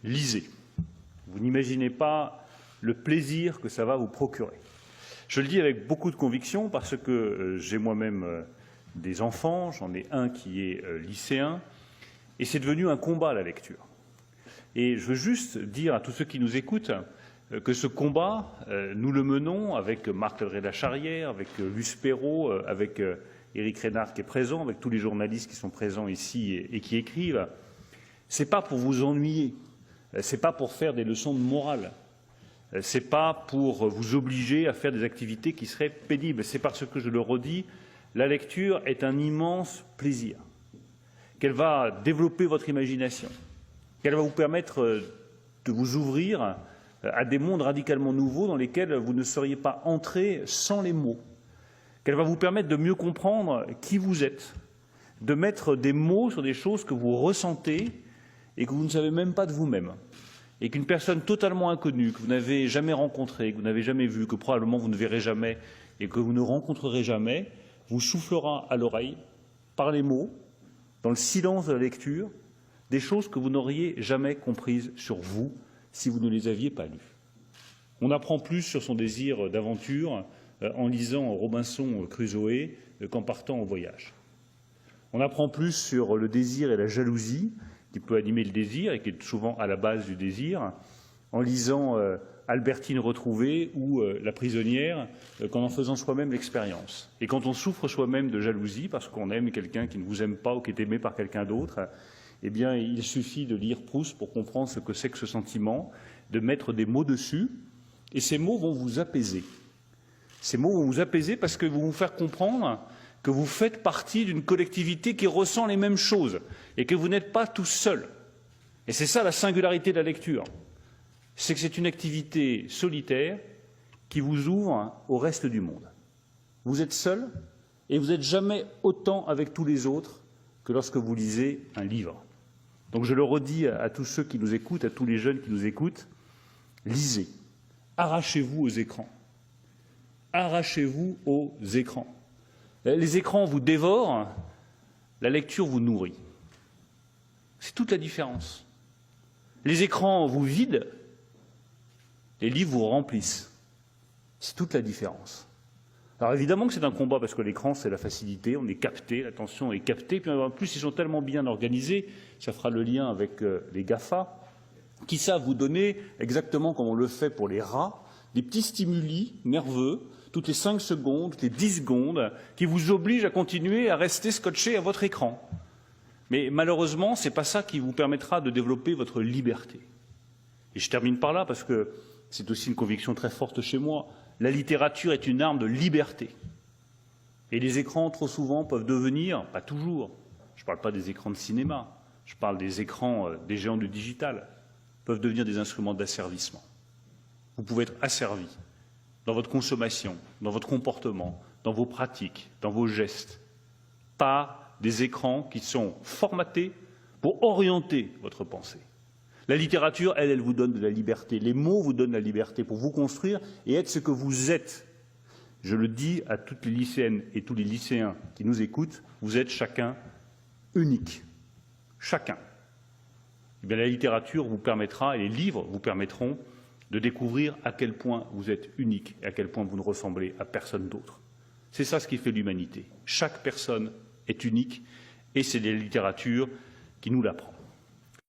lisez. Vous n'imaginez pas le plaisir que ça va vous procurer. Je le dis avec beaucoup de conviction parce que j'ai moi-même des enfants, j'en ai un qui est lycéen, et c'est devenu un combat la lecture. Et je veux juste dire à tous ceux qui nous écoutent que ce combat, nous le menons avec Marc Ledré-Lacharrière, avec Luce Perrault, avec Éric Reynard qui est présent, avec tous les journalistes qui sont présents ici et qui écrivent. Ce n'est pas pour vous ennuyer, ce n'est pas pour faire des leçons de morale, ce n'est pas pour vous obliger à faire des activités qui seraient pénibles, c'est parce que, je le redis, la lecture est un immense plaisir, qu'elle va développer votre imagination, qu'elle va vous permettre de vous ouvrir à des mondes radicalement nouveaux dans lesquels vous ne seriez pas entré sans les mots, qu'elle va vous permettre de mieux comprendre qui vous êtes, de mettre des mots sur des choses que vous ressentez et que vous ne savez même pas de vous-même, et qu'une personne totalement inconnue, que vous n'avez jamais rencontrée, que vous n'avez jamais vue, que probablement vous ne verrez jamais et que vous ne rencontrerez jamais, vous soufflera à l'oreille, par les mots, dans le silence de la lecture, des choses que vous n'auriez jamais comprises sur vous si vous ne les aviez pas lues. On apprend plus sur son désir d'aventure en lisant Robinson Crusoe qu'en partant en voyage. On apprend plus sur le désir et la jalousie qui peut animer le désir et qui est souvent à la base du désir, en lisant Albertine retrouvée ou La prisonnière, qu'en en faisant soi-même l'expérience. Et quand on souffre soi-même de jalousie parce qu'on aime quelqu'un qui ne vous aime pas ou qui est aimé par quelqu'un d'autre, eh bien, il suffit de lire Proust pour comprendre ce que c'est que ce sentiment, de mettre des mots dessus, et ces mots vont vous apaiser. Ces mots vont vous apaiser parce que vont vous faire comprendre que vous faites partie d'une collectivité qui ressent les mêmes choses et que vous n'êtes pas tout seul. Et c'est ça la singularité de la lecture. C'est que c'est une activité solitaire qui vous ouvre au reste du monde. Vous êtes seul et vous n'êtes jamais autant avec tous les autres que lorsque vous lisez un livre. Donc je le redis à tous ceux qui nous écoutent, à tous les jeunes qui nous écoutent, lisez, arrachez-vous aux écrans. Arrachez-vous aux écrans. Les écrans vous dévorent, la lecture vous nourrit. C'est toute la différence. Les écrans vous vident, les livres vous remplissent. C'est toute la différence. Alors évidemment que c'est un combat parce que l'écran, c'est la facilité, on est capté, l'attention est captée. Puis en plus, ils sont tellement bien organisés, ça fera le lien avec les GAFA, qui savent vous donner, exactement comme on le fait pour les rats, des petits stimuli nerveux, toutes les 5 secondes, toutes les 10 secondes, qui vous obligent à continuer à rester scotché à votre écran. Mais malheureusement, ce n'est pas ça qui vous permettra de développer votre liberté. Et je termine par là parce que c'est aussi une conviction très forte chez moi. La littérature est une arme de liberté. Et les écrans, trop souvent, peuvent devenir, pas toujours, je ne parle pas des écrans de cinéma, je parle des écrans des géants du digital, peuvent devenir des instruments d'asservissement. Vous pouvez être asservi dans votre consommation, dans votre comportement, dans vos pratiques, dans vos gestes, par des écrans qui sont formatés pour orienter votre pensée. La littérature, elle vous donne de la liberté. Les mots vous donnent la liberté pour vous construire et être ce que vous êtes. Je le dis à toutes les lycéennes et tous les lycéens qui nous écoutent, vous êtes chacun unique. Chacun. Eh bien, la littérature vous permettra, et les livres vous permettront, de découvrir à quel point vous êtes unique et à quel point vous ne ressemblez à personne d'autre. C'est ça ce qui fait l'humanité. Chaque personne est unique et c'est la littérature qui nous l'apprend.